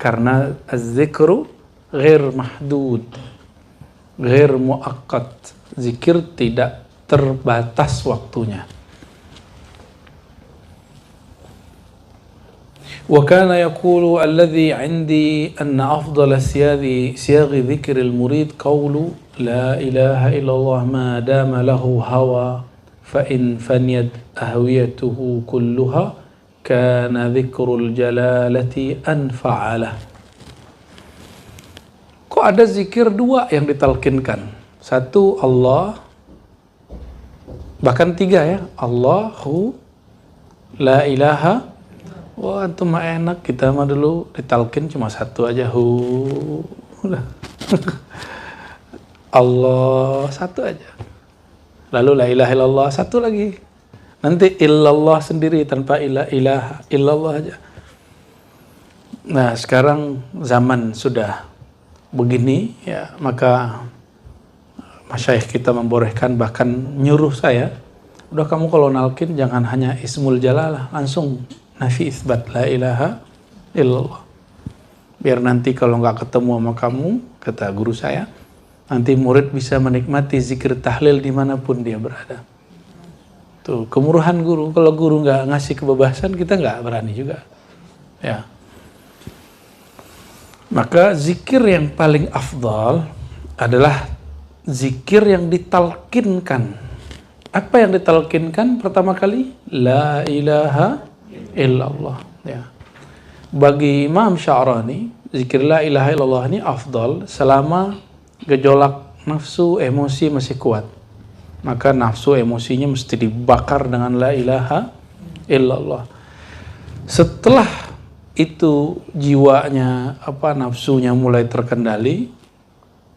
Karena az-zikru ghair mahdud, ghair muaqqat. Zikir tidak terbatas waktunya. Wa kana yaqulu alladhi 'indi anna afdala siyaghi dhikr al-murid qawlu la ilaha illallah ma dama lahu hawa fa in faniyat ahwiyatuhu kulluha kana dzikrul jalalati anfa'alah. Kok ada zikir dua yang ditalkinkan? Satu Allah, bahkan tiga ya, Allahu, la ilaha. Wah, antum mah enak, kita mah dulu ditalkin cuma satu aja, udah. Allah satu aja. Lalu la ilaha illallah satu lagi. Nanti illallah sendiri tanpa ilaha illallah aja. Nah, sekarang zaman sudah begini ya, maka masyayikh kita membolehkan, bahkan nyuruh saya, udah kamu kalau nalkin jangan hanya ismul jalalah, langsung nafi isbat la ilaha illallah. Biar nanti kalau nggak ketemu sama kamu, kata guru saya, nanti murid bisa menikmati zikir tahlil dimanapun dia berada. Tuh, kemurahan guru. Kalau guru nggak ngasih kebebasan, kita nggak berani juga. Ya. Maka zikir yang paling afdal adalah zikir yang ditalkinkan. Apa yang ditalkinkan pertama kali? La ilaha illallah. Ya. Bagi Imam Sya'rani, zikir la ilaha illallah ini afdal selama gejolak nafsu, emosi masih kuat. Maka nafsu, emosinya mesti dibakar dengan la ilaha illallah. Setelah itu jiwanya, nafsunya mulai terkendali,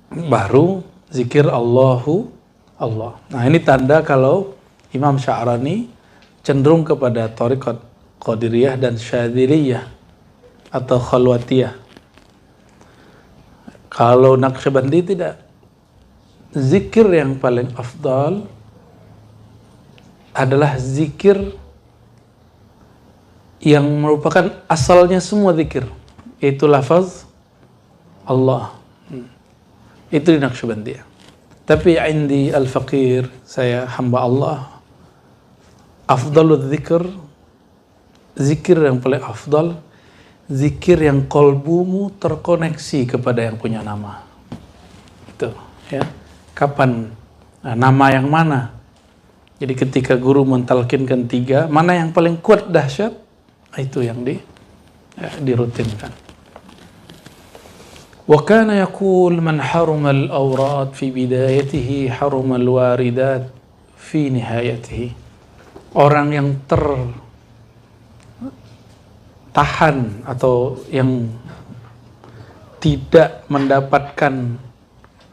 baru zikir Allahu Allah. Nah, ini tanda kalau Imam Sya'rani cenderung kepada thariqat Qadiriyah dan Syadziliyah atau Khalwatiyah. Kalau Naqsyabandi tidak. Zikir yang paling afdal adalah zikir yang merupakan asalnya semua zikir, yaitu lafaz Allah. Itu di Naqsyabandiyah. Tapi indi al-faqir, saya hamba Allah, afdalul zikir, zikir yang paling afdal, zikir yang kolbumu terkoneksi kepada yang punya nama. Itu, ya. Kapan? Nah, nama yang mana? Jadi ketika guru mentalkinkan tiga, mana yang paling kuat dahsyat? Itu yang dirutinkan. Wa kana yaqul man haruma al-awrad fi bidayatihi haruma al-waridat fi nihayatihi. Orang yang tertahan atau yang tidak mendapatkan,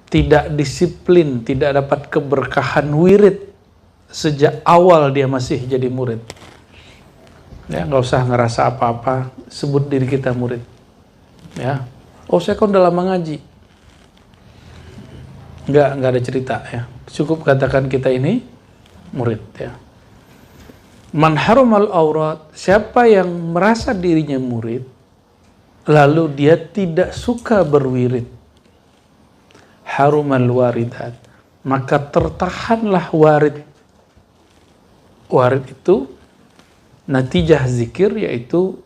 tidak disiplin, tidak dapat keberkahan wirid sejak awal dia masih jadi murid. Ya, nggak usah ngerasa apa-apa, sebut diri kita murid. Ya, oh saya kan udah lama ngaji. Nggak ada cerita ya. Cukup katakan kita ini murid ya. Man harumal aurat, siapa yang merasa dirinya murid, lalu dia tidak suka berwirid, harumal waridat, maka tertahanlah warid. Warid itu natijah zikir, yaitu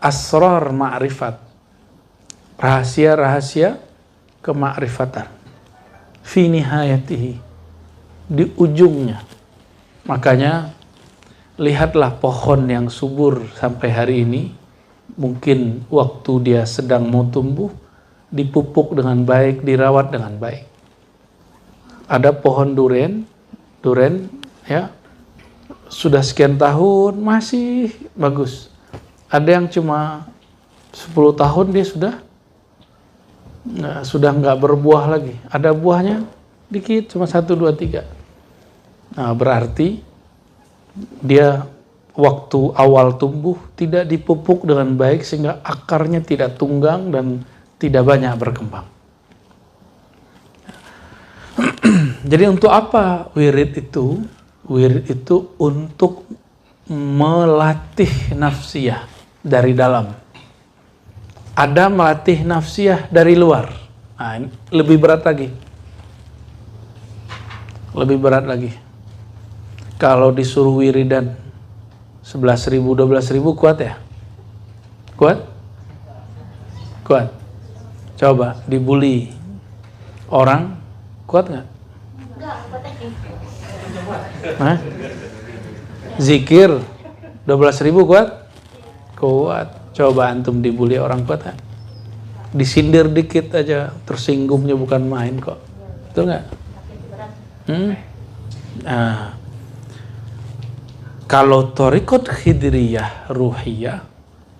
asrar ma'rifat, rahasia-rahasia kemakrifatan, fi nihayatihi, di ujungnya. Makanya lihatlah pohon yang subur sampai hari ini, mungkin waktu dia sedang mau tumbuh, dipupuk dengan baik, dirawat dengan baik. Ada pohon duren ya, sudah sekian tahun masih bagus. Ada yang cuma 10 tahun dia sudah nggak berbuah lagi. Ada buahnya dikit, cuma 1, 2, 3. Nah, berarti dia waktu awal tumbuh tidak dipupuk dengan baik sehingga akarnya tidak tunggang dan tidak banyak berkembang. Jadi untuk apa wirid itu? Wirid itu untuk melatih nafsiyah dari dalam. Ada melatih nafsiyah dari luar. Nah, ini lebih berat lagi. Lebih berat lagi. Kalau disuruh wiridan 11.000, 12.000 kuat ya? Kuat? Kuat. Coba dibully orang, kuat nggak? Hah? Zikir 12.000 kuat? Kuat. Coba antum dibully orang, kuat nggak? Disindir dikit aja tersinggungnya bukan main kok. Betul nggak? Nah, kalau thariqat khidriyah ruhiyah,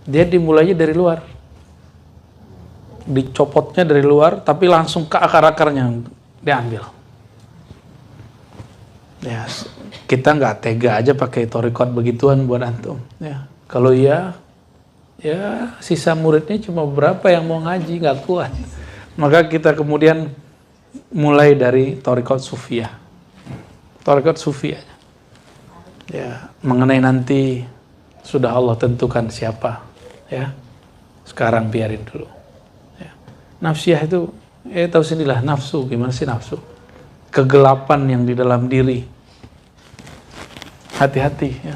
dia dimulainya dari luar, dicopotnya dari luar, tapi langsung ke akar-akarnya diambil. Ya, kita nggak tega aja pakai thariqat begituan buat antum. Ya, kalau iya, ya sisa muridnya cuma berapa yang mau ngaji, nggak kuat. Maka kita kemudian mulai dari thariqat sufiyah. Thariqat sufiyah. Ya, mengenai nanti sudah Allah tentukan siapa. Ya, sekarang biarin dulu. Ya. Nafsiyah itu, tahu sendirilah nafsu. Gimana sih nafsu? Kegelapan yang di dalam diri. Hati-hati ya.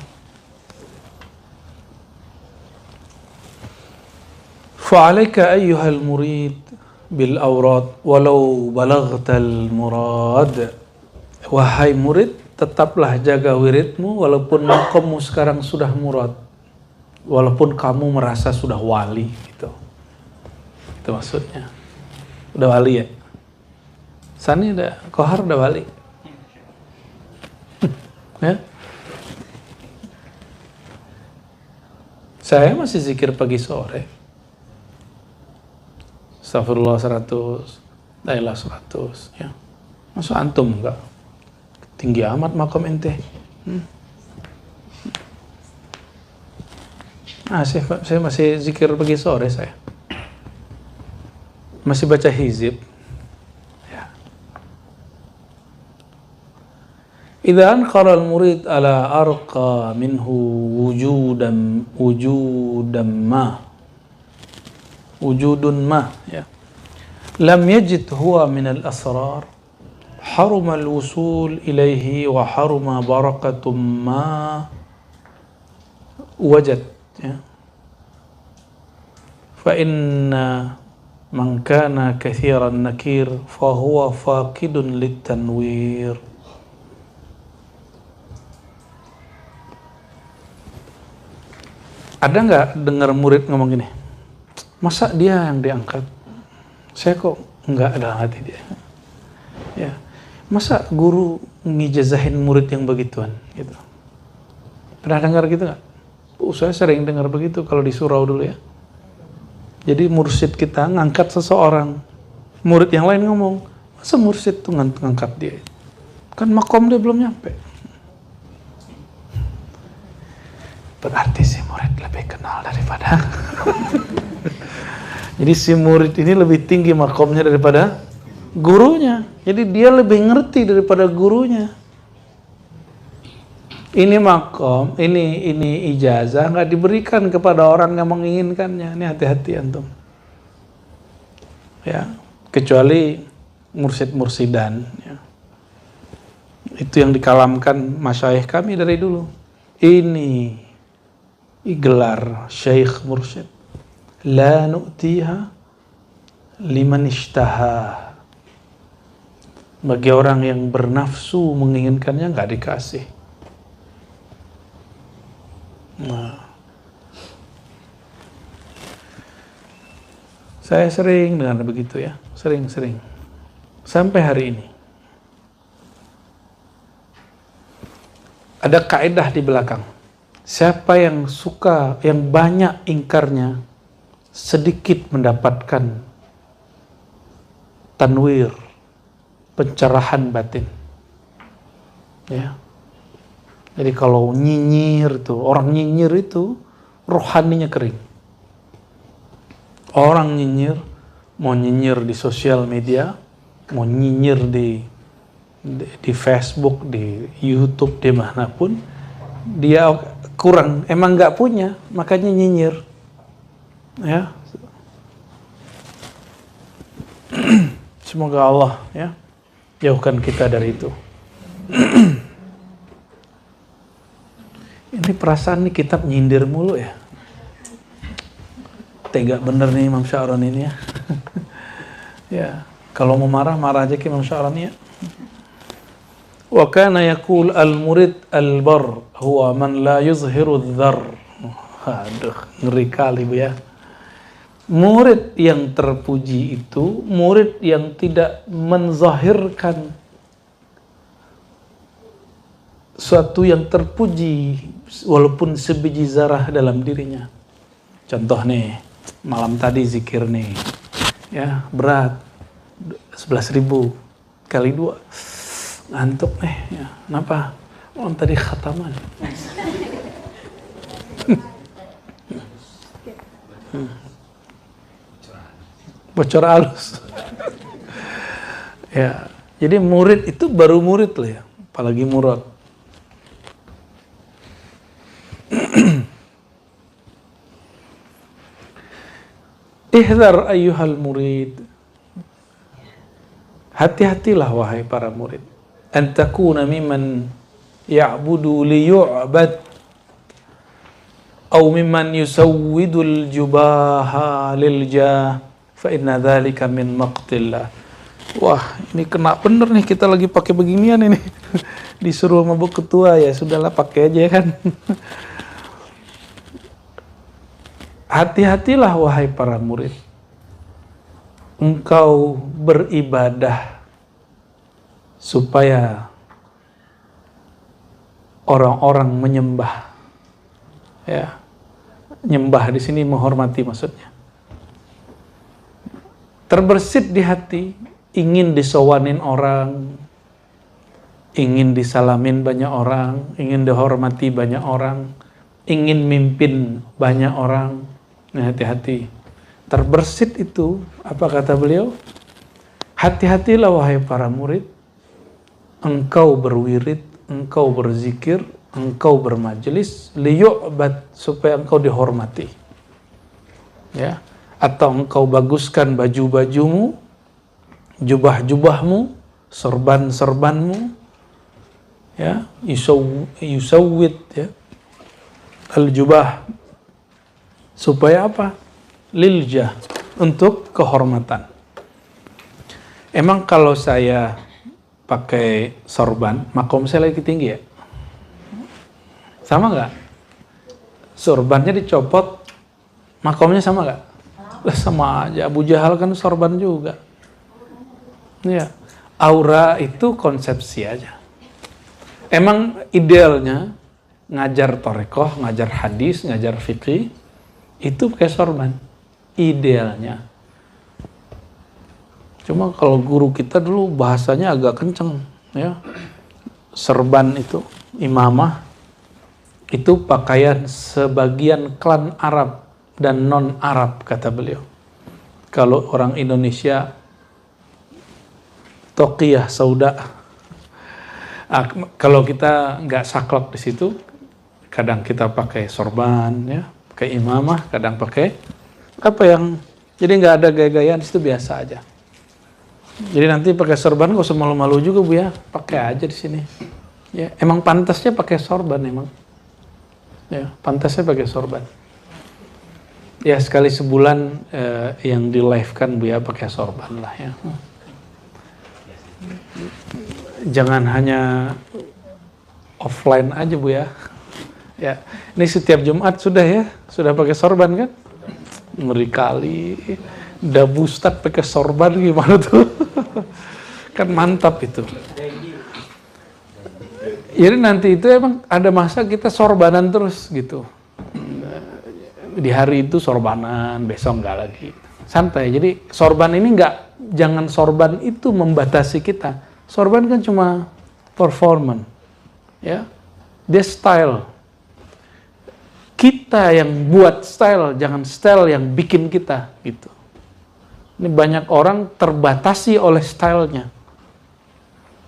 Fa'alaika ayyuhal murid bil awrad walau balaghtal murad. Wahai murid, tetaplah jaga wiridmu walaupun maqammu sekarang sudah murad. Walaupun kamu merasa sudah wali gitu. Itu maksudnya. Udah wali ya? Sani udah, Kohar udah wali. Ya? Saya masih zikir pagi sore. Astagfirullah 100, la ilaha 100, ya. Masa antum enggak? Tinggi amat makom ente. Saya masih zikir pagi sore saya. Masih baca hizib. Ya. Idza anqara al-murid ala arqa minhu wujudun ma ya. Lam yajid huwa min al-asrar haruma al-wusul ilaihi wa haruma barakatum ma wajad ya. Fa inna man kana kathiran nakir fa huwa faqidun lit-tanwir. Ada nggak dengar murid ngomong gini? Masa dia yang diangkat? Saya kok nggak ada hati dia. Ya. Masa guru ngijazahin murid yang begituan gitu? Pernah dengar gitu nggak? Saya sering dengar begitu kalau di surau dulu ya. Jadi mursyid kita ngangkat seseorang, murid yang lain ngomong, masa mursyid tuh ngangkat dia? Kan makom dia belum nyampe. Berarti si murid lebih kenal daripada jadi si murid ini lebih tinggi makomnya daripada gurunya. Jadi dia lebih ngerti daripada gurunya. Ini makom, ini ijazah nggak diberikan kepada orang yang menginginkannya. Ini hati-hati antum. Ya, kecuali mursyid-mursidan. Ya. Itu yang dikalamkan masyayikh kami dari dulu. Ini gelar syekh mursyid. La nu'tiha liman ishtaha. Bagi orang yang bernafsu menginginkannya nggak dikasih. Nah, saya sering dengar begitu ya, sering. Sampai hari ini ada kaidah di belakang. Siapa yang suka, yang banyak ingkarnya, sedikit mendapatkan tanwir, pencerahan batin. Ya. Jadi kalau nyinyir itu, orang nyinyir itu rohaninya kering. Orang nyinyir, mau nyinyir di sosial media, mau nyinyir di Facebook, di YouTube, di manapun, dia kurang, emang nggak punya, makanya nyinyir. Ya. Semoga Allah ya jauhkan kita dari itu. Ini perasaan nih kitab nyindir mulu ya. Tega bener nih Imam Sya'rani ini ya. Ya, kalau mau marah aja ke Imam Sya'rani ya. Wa kana yaqul al-murid al-bar huwa man la yuzhiru adh-dhar. Aduh, ngeri kali Bu ya. Murid yang terpuji itu murid yang tidak menzahirkan suatu yang terpuji walaupun sebiji zarah dalam dirinya. Contoh nih, malam tadi zikir nih, ya berat 11.000 kali 2, ngantuk nih, ya. Kenapa? Malam tadi khataman. Bocor halus. Ya, jadi murid itu baru murid lah ya, apalagi murad. Ihdhar ayyuhal murid. Hati-hatilah wahai para murid. An takuna mimman ya'budu liyu'bad aw mimman yusawwidul jubaha lil jah fa inna dzalika min maqtillah. Wah, ini kena bener nih kita lagi pakai beginian ini. Disuruh mabuk ketua ya sudahlah pakai aja kan. Hati-hatilah wahai para murid. Engkau beribadah supaya orang-orang menyembah. Ya. Nyembah di sini menghormati maksudnya. Terbersit di hati, ingin disowanin orang, ingin disalamin banyak orang, ingin dihormati banyak orang, ingin mimpin banyak orang. Nah, hati-hati. Terbersit itu, apa kata beliau? Hati-hatilah wahai para murid, engkau berwirid, engkau berzikir, engkau bermajelis, liyu'bad, supaya engkau dihormati. Ya. Atau engkau baguskan baju-bajumu, jubah-jubahmu, serban-serbanmu, ya, yusawwid, ya, al-jubah, supaya apa? Liljah, untuk kehormatan. Emang kalau saya pakai sorban, makom saya lagi tinggi ya? Sama nggak? Sorbannya dicopot, makomnya sama nggak? Lah sama aja, Abu Jahal kan sorban juga. Ya, aura itu konsepsi aja. Emang idealnya ngajar torekoh, ngajar hadis, ngajar fikih itu pakai sorban. Idealnya. Cuma kalau guru kita dulu bahasanya agak kenceng, ya. Serban itu, imamah itu pakaian sebagian klan Arab dan non-Arab, kata beliau. Kalau orang Indonesia, toqiyah, sauda. Kalau kita nggak saklek di situ, kadang kita pakai sorban, ya, pakai imamah, kadang pakai apa yang, jadi nggak ada gaya-gayaan, itu biasa aja. Jadi nanti pakai sorban nggak usah malu-malu juga Bu ya, pakai aja di sini. Ya, emang pantasnya pakai sorban emang. Ya, pantasnya pakai sorban. Ya sekali sebulan yang di live kan Bu ya pakai sorban lah ya. Jangan hanya offline aja Bu ya. Ya, ini setiap Jumat sudah ya, sudah pakai sorban kan? Ngeri kali. Dabu Ustadz pakai sorban gimana tuh? Kan mantap itu. Jadi nanti itu emang ada masa kita sorbanan terus gitu. Di hari itu sorbanan, besok enggak lagi. Santai. Jadi sorban ini enggak, jangan sorban itu membatasi kita. Sorban kan cuma performance. Ya. Dia style. Kita yang buat style, jangan style yang bikin kita gitu. Ini banyak orang terbatasi oleh stylenya.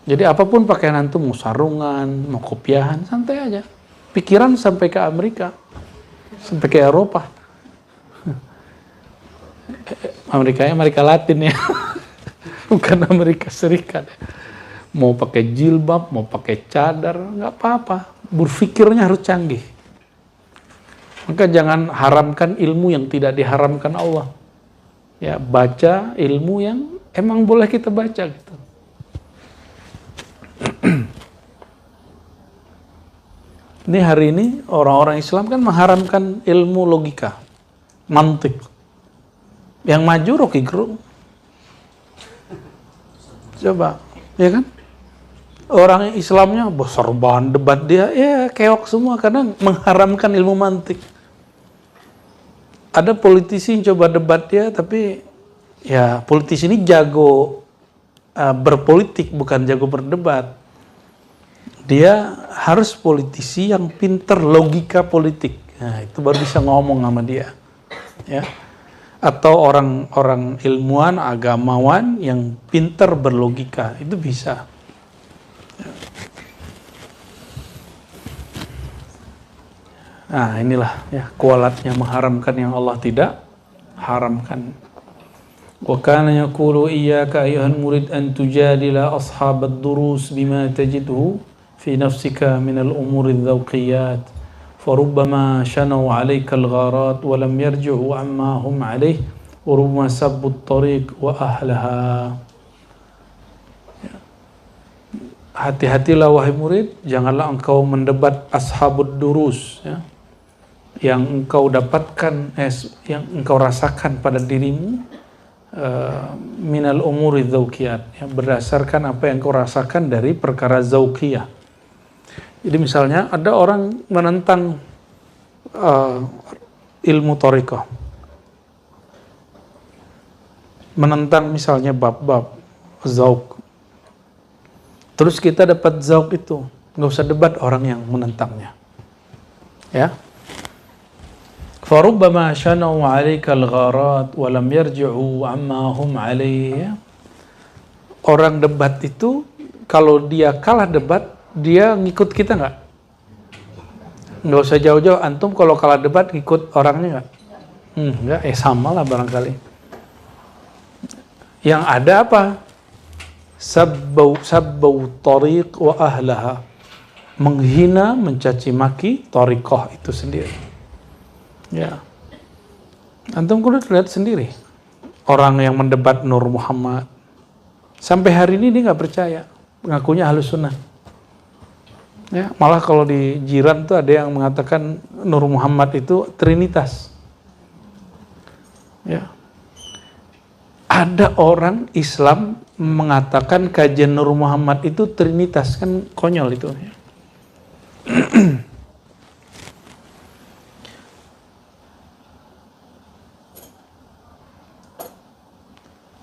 Jadi apapun pakaian antum, mau sarungan, mau kopiahan, santai aja. Pikiran sampai ke Amerika, sampai ke Eropa. Amerika Latin ya. bukan Amerika Serikat. Mau pakai jilbab, mau pakai cadar, nggak apa-apa. Berpikirnya harus canggih. Maka jangan haramkan ilmu yang tidak diharamkan Allah. Ya, baca ilmu yang emang boleh kita baca gitu. Ini hari ini orang-orang Islam kan mengharamkan ilmu logika, mantik. Yang maju Rocky Gerung. Coba, ya kan? Orang Islamnya besar bahan debat dia, ya keok semua karena mengharamkan ilmu mantik. Ada politisi yang coba debat dia, tapi ya politisi ini jago berpolitik, bukan jago berdebat. Dia harus politisi yang pinter logika politik. Nah, itu baru bisa ngomong sama dia. Ya. Atau orang-orang ilmuwan, agamawan yang pinter berlogika, itu bisa. Nah, inilah ya kualatnya mengharamkan yang Allah tidak haramkan. Wa kana yaqulu iyyaka ayyuhal murid an tujadila ashabad durus bima tajidhu fi nafsika min al-umuri adh-dhawqiyat farubbama shanaw 'alayka al-gharat wa lam yarji'u amma hum 'alayhi wa rubbama sabbu at-tariq wa ahlaha. Hati-hatilah wahai murid, janganlah engkau mendebat ashabud durus, ya, yang engkau dapatkan, yang engkau rasakan pada dirimu minal umuri dzauqiyat, ya, berdasarkan apa yang engkau rasakan dari perkara zauqiyah. Jadi misalnya ada orang menentang ilmu thariqah, menentang misalnya bab-bab zauq. Terus kita dapat zauq itu, nggak usah debat orang yang menentangnya, ya. Farubbama shanau 'alaika al-gharat wa lam yarji'u amma hum 'alayhi. Orang debat itu kalau dia kalah debat, dia ngikut kita nggak? Nggak usah jauh-jauh, antum kalau kalah debat ngikut orangnya nggak? Nggak, sama lah barangkali. Yang ada apa? Sabbau tariq wa ahlaha. Menghina, mencaci maki tariqah itu sendiri. Ya. Antum kudu lihat sendiri. Orang yang mendebat Nur Muhammad. Sampai hari ini dia nggak percaya. Ngakunya Ahlus Sunnah. Ya, malah kalau di jiran tuh ada yang mengatakan Nur Muhammad itu Trinitas. Ya. Ada orang Islam mengatakan kajian Nur Muhammad itu Trinitas, kan konyol itu.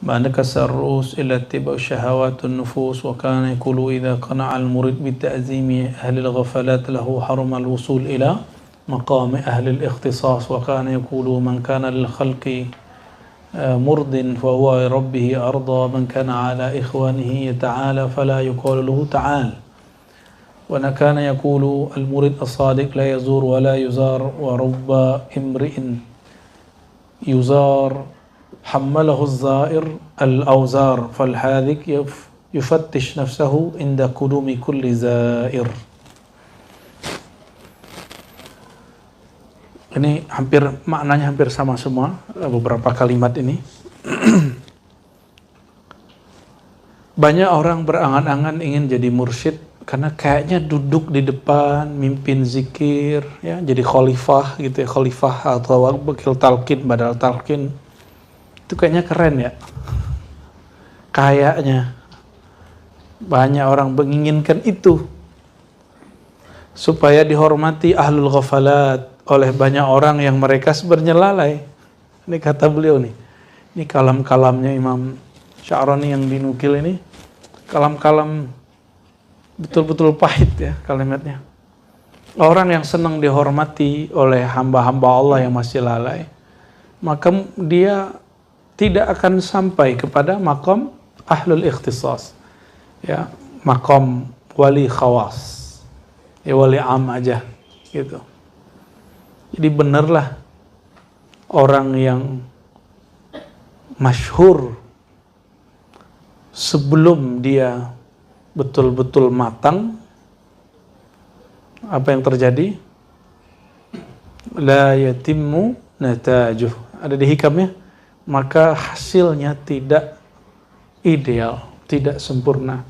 بعد كسر الرؤوس إلى اتباع شهوات النفوس وكان يقول إذا قنع المريد بتعزيم أهل الغفلات له حرم الوصول إلى مقام أهل الاختصاص وكان يقول من كان للخلق مرض فهو ربه أرضى من كان على إخوانه يتعالى فلا يقال له تعال وكان يقول المريد الصادق لا يزور ولا يزار ورب امرئ يزار حمله الزائر الأوزار فالحاذق يفتش نفسه عند قدوم كل زائر. Ini maknanya hampir sama semua beberapa kalimat ini. Banyak orang berangan-angan ingin jadi mursyid karena kayaknya duduk di depan mimpin zikir, ya, jadi khalifah gitu ya, khalifah atau wakil talqin, badal talqin. Itu kayaknya keren ya. Kayaknya banyak orang menginginkan itu supaya dihormati ahlul ghafalat oleh banyak orang yang mereka sebenarnya lalai. Ini kata beliau nih. Ini kalam-kalamnya Imam Sya'rani yang dinukil ini. Kalam-kalam betul-betul pahit ya kalimatnya. Orang yang senang dihormati oleh hamba-hamba Allah yang masih lalai, maka dia tidak akan sampai kepada makom ahlul ikhtisas, ya, makom wali khawas, ya, wali am aja gitu. Jadi benarlah orang yang masyhur sebelum dia betul-betul matang, apa yang terjadi? La yatimmu natajuh. Ada di hikamnya, maka hasilnya tidak ideal, tidak sempurna.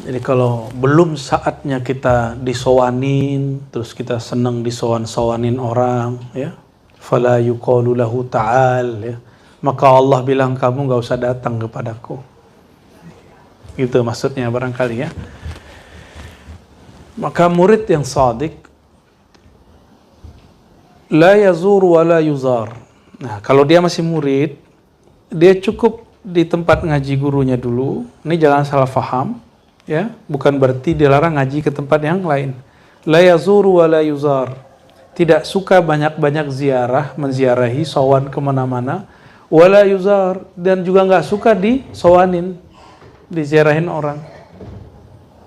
Jadi kalau belum saatnya kita disowanin, terus kita senang disowan-sowanin orang, ya, fala yuqalu lahu ta'al, ya, maka Allah bilang kamu nggak usah datang kepadaku. Gitu maksudnya barangkali, ya. Maka murid yang shadiq la yazur wa la yuzar. Nah, kalau dia masih murid, dia cukup di tempat ngaji gurunya dulu. Ini jangan salah faham. Ya, bukan berarti dilarang ngaji ke tempat yang lain. La yazuru wa la yuzar. Tidak suka banyak-banyak ziarah, menziarahi, sowan kemana-mana. Wa la yuzar. Dan juga nggak suka disowanin, diziarahin orang,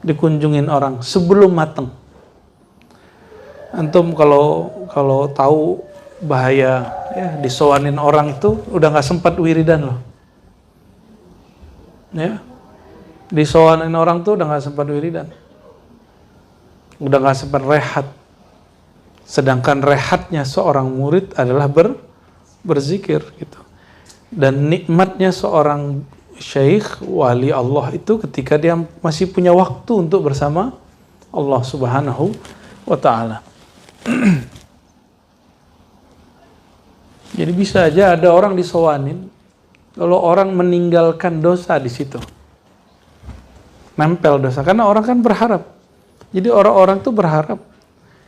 dikunjungin orang sebelum mateng. Antum kalau tahu bahaya, ya, disowanin orang itu udah nggak sempat wiridan loh. Ya. Disowanin orang tuh udah gak sempat wiridan, udah gak sempat rehat. Sedangkan rehatnya seorang murid adalah berzikir gitu. Dan nikmatnya seorang syekh wali Allah itu ketika dia masih punya waktu untuk bersama Allah Subhanahu wa ta'ala. Jadi bisa aja ada orang disowanin, kalau orang meninggalkan dosa di situ, nempel dosa, karena orang kan berharap. Jadi orang-orang tuh berharap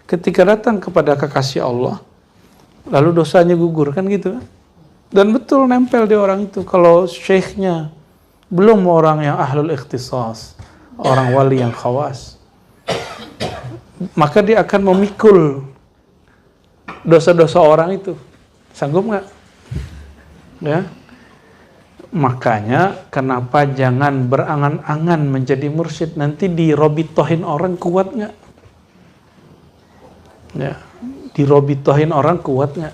ketika datang kepada kekasih Allah, lalu dosanya gugur, kan gitu. Dan betul nempel di orang itu. Kalau syekhnya belum orang yang ahlul ikhtisas, orang wali yang khawas, maka dia akan memikul dosa-dosa orang itu. Sanggup nggak? Ya. Makanya kenapa jangan berangan-angan menjadi mursyid, nanti dirobitohin orang, kuat nggak? Ya, dirobitohin orang kuat nggak?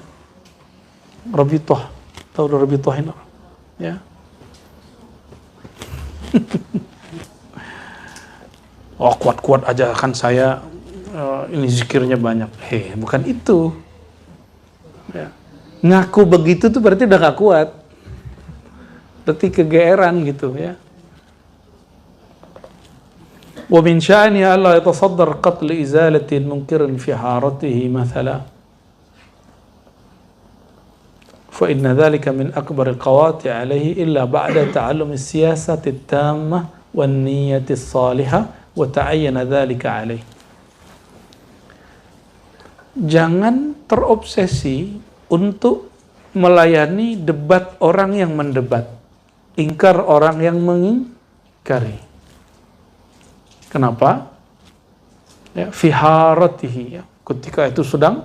Robitoh, tahu robitohin orang? Ya. Oh, kuat-kuat aja kan saya, ini zikirnya banyak. Bukan itu. Ya. Ngaku begitu tuh berarti udah gak kuat. Berarti kegeeran gitu, ya. Wa min sya'ni alla yatasaddar qatl izalati munkirin fi haratihi mathala. Fa inna dhalika min akbar alqawati alayhi illa ba'da ta'allum as-siyasati at-tammah wan niyyati as-salihah wa ta'ayyana dhalika alayhi. Jangan terobsesi untuk melayani debat orang yang mendebat, ingkar orang yang mengingkari. Kenapa? Ya, fiharatihi, ya, ketika itu sedang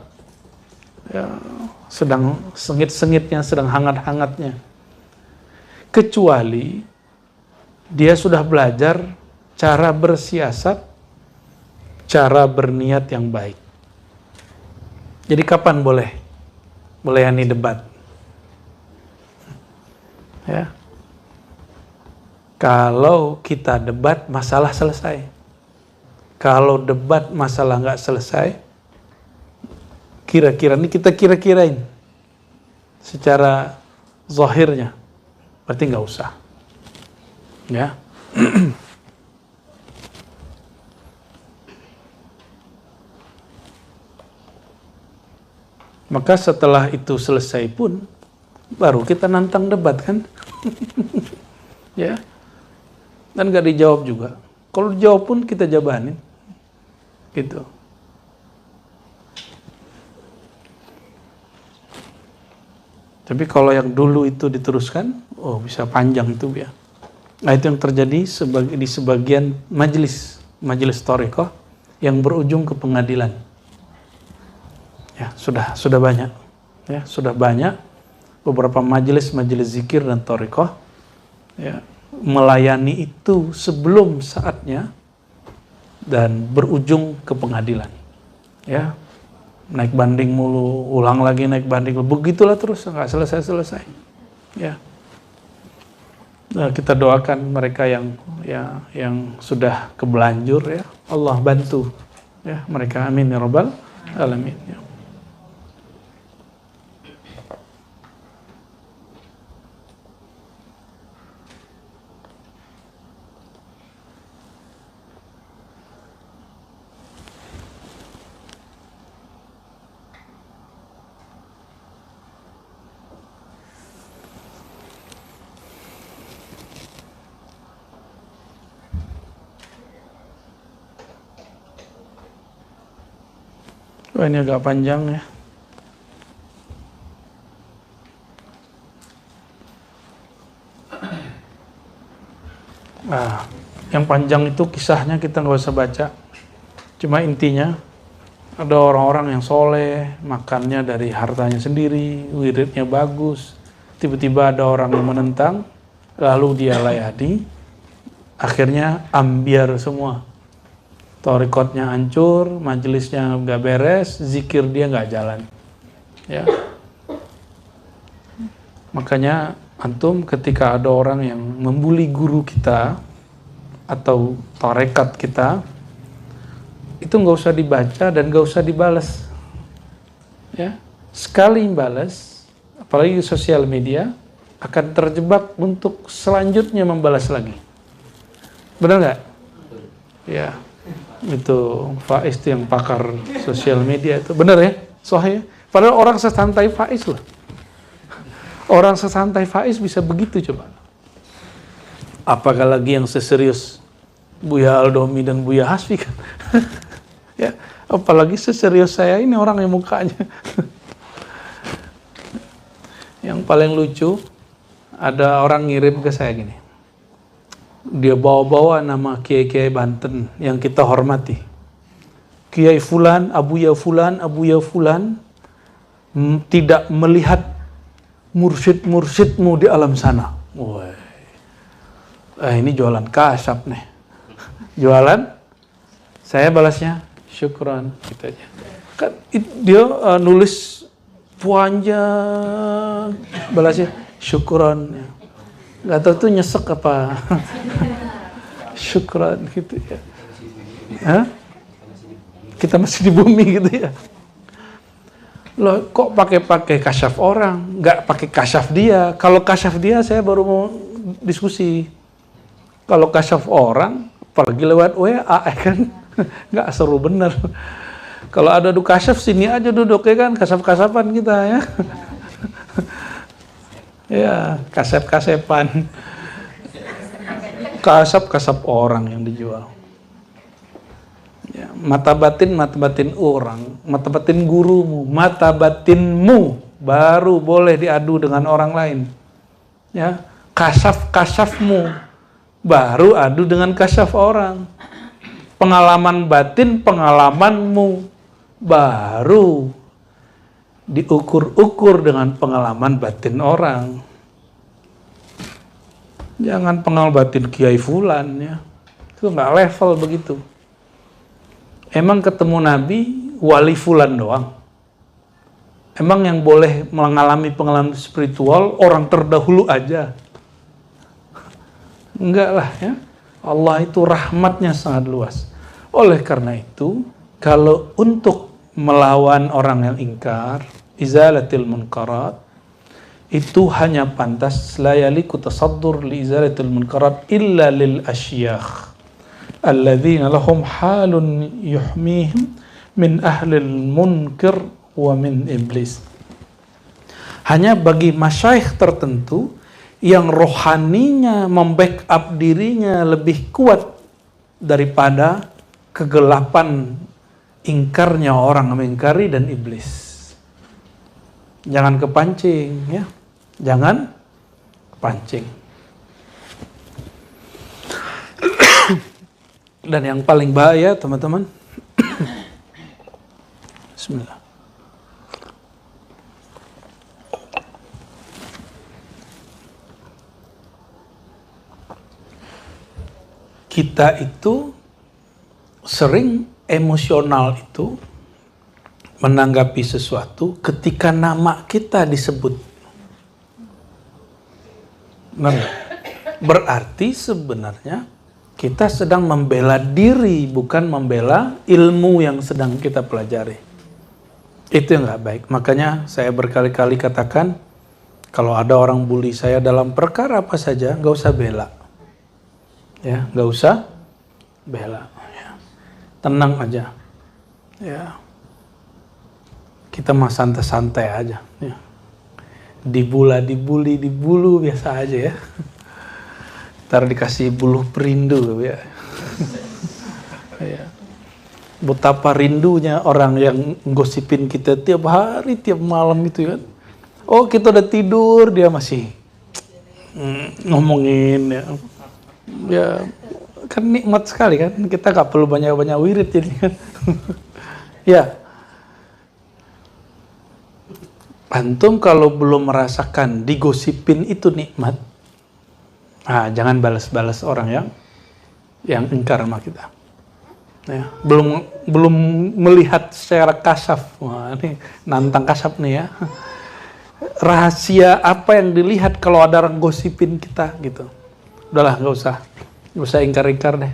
sengit-sengitnya, sedang hangat-hangatnya. Kecuali dia sudah belajar cara bersiasat, cara berniat yang baik. Jadi kapan boleh melayani debat? Ya. Kalau kita debat, masalah selesai. Kalau debat masalah nggak selesai, kira-kira ini kita kira-kirain secara zahirnya, berarti nggak usah. Ya. Maka setelah itu selesai pun, baru kita nantang debat, kan? Ya. Dan gak dijawab juga. Kalau dijawab pun kita jabanin. Gitu. Tapi kalau yang dulu itu diteruskan, oh bisa panjang itu ya. Nah itu yang terjadi di sebagian majelis thariqah yang berujung ke pengadilan. Ya, sudah banyak. Ya, sudah banyak beberapa majelis zikir dan thariqah ya, melayani itu sebelum saatnya dan berujung ke pengadilan. Ya, naik banding mulu, ulang lagi naik banding, begitulah terus nggak selesai-selesai. Ya. Nah, kita doakan mereka yang sudah kebelanjur, ya Allah bantu ya mereka, amin ya rabbal alamin. Ya. Wah, ini agak panjang ya. Nah, yang panjang itu kisahnya kita nggak usah baca. Cuma intinya ada orang-orang yang soleh, makannya dari hartanya sendiri, wiridnya bagus. Tiba-tiba ada orang yang menentang, lalu dia layani, akhirnya ambiar semua. Torikotnya hancur, majelisnya nggak beres, zikir dia nggak jalan. Ya. Makanya antum ketika ada orang yang membuli guru kita atau tarekat kita, itu nggak usah dibaca dan nggak usah dibalas. Ya, sekali balas, apalagi sosial media, akan terjebak untuk selanjutnya membalas lagi. Benar nggak? Ya. Itu Faiz itu yang pakar sosial media itu, benar ya, Sahih. Padahal orang sesantai Faiz loh, orang sesantai Faiz bisa begitu coba. Apakah lagi yang seserius Buya Aldomi dan Buya Hasfi kan? Ya, apalagi seserius saya ini orang yang mukanya. Yang paling lucu, ada orang ngirim ke saya gini. Dia bawa-bawa nama kiai-kiai Banten yang kita hormati. Kiai Fulan, Abuya Fulan, Abuya Fulan tidak melihat mursyid-mursyidmu di alam sana. Woi. Ini jualan kasyaf nih. Jualan, saya balasnya syukran gitu aja. Kan dia nulis panjang, balasnya syukran. Gak tahu tuh nyesek apa. Syukran gitu ya. Hah? Kita masih di bumi gitu ya. Loh, kok pakai kasyaf orang, nggak pakai kasyaf dia. Kalau kasyaf dia saya baru mau diskusi. Kalau kasyaf orang, apalagi lewat WA kan nggak seru bener. Kalau ada kasyaf sini aja duduk ya kan, kasyaf-kasyapan kita ya. Ya, kasep-kasepan. Kasap orang yang dijual. Ya, mata batin orang, mata batin gurumu, mata batinmu baru boleh diadu dengan orang lain. Ya, kasaf-kasafmu baru adu dengan kasaf orang. Pengalaman batin pengalamanmu baru diukur-ukur dengan pengalaman batin orang. Jangan pengalaman batin Kiai Fulan ya. Itu nggak level begitu. Emang ketemu Nabi wali Fulan doang. Emang yang boleh mengalami pengalaman spiritual orang terdahulu aja. Enggak lah ya. Allah itu rahmatnya sangat luas. Oleh karena itu, kalau untuk melawan orang yang ingkar, izalatil munkarat, itu hanya pantas la yaliku tasaddur li izalatil munkarat illa lil asyakh alladzina lahum halun yuhmihim min ahlil munkar wa min iblis. Hanya bagi masyayikh tertentu yang rohaninya membackup dirinya lebih kuat daripada kegelapan ingkarnya orang mengingkari dan iblis. Jangan kepancing ya. Jangan kepancing. Dan yang paling bahaya teman-teman. Bismillah. kita itu sering emosional itu menanggapi sesuatu ketika nama kita disebut. Benar nggak? Berarti sebenarnya kita sedang membela diri, bukan membela ilmu yang sedang kita pelajari. Itu yang nggak baik. Makanya saya berkali-kali katakan, kalau ada orang bully saya dalam perkara apa saja, nggak usah bela. Ya, nggak usah bela. Ya. Tenang aja. Ya. Kita mah santai-santai aja. Ya. Dibully biasa aja ya. Ntar dikasih buluh perindu ya. Ya. Betapa rindunya orang yang gosipin kita tiap hari, tiap malam itu kan. Oh, kita udah tidur, dia masih ngomongin ya. Ya, kan nikmat sekali kan. Kita gak perlu banyak-banyak wirid jadi kan. Ya. Antum kalau belum merasakan digosipin itu nikmat, jangan balas-balas orang yang ingkar sama kita. Ya, belum melihat secara kasaf. Wah, ini nantang kasaf nih ya. Rahasia apa yang dilihat kalau ada orang gosipin kita gitu. Udahlah, nggak usah ingkar-ingkar deh.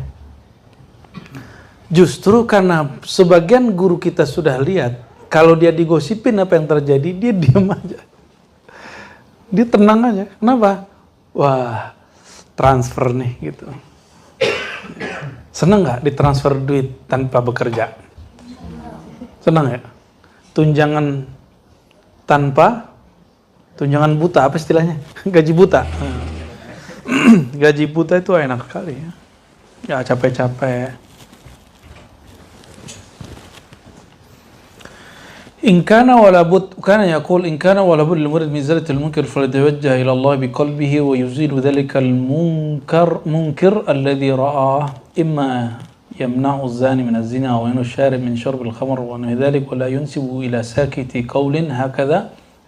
Justru karena sebagian guru kita sudah lihat, kalau dia digosipin apa yang terjadi, dia diam aja. Dia tenang aja. Kenapa? Wah, transfer nih gitu. Seneng nggak ditransfer duit tanpa bekerja? Senang ya? Tunjangan buta, apa istilahnya? Gaji buta. Gaji buta itu enak sekali ya. Ya capek-capek. إن كان ولا بد كان يقول إن كان ولا بد للمريد من إزالة المنكر فليتوجه إلى الله بقلبه ويزيل ذلك المنكر الذي رآه إما يمنع الزاني من الزنا وينهى الشارب من شرب الخمر ونحو ذلك ولا ينسب إلى ساكت قول هكذا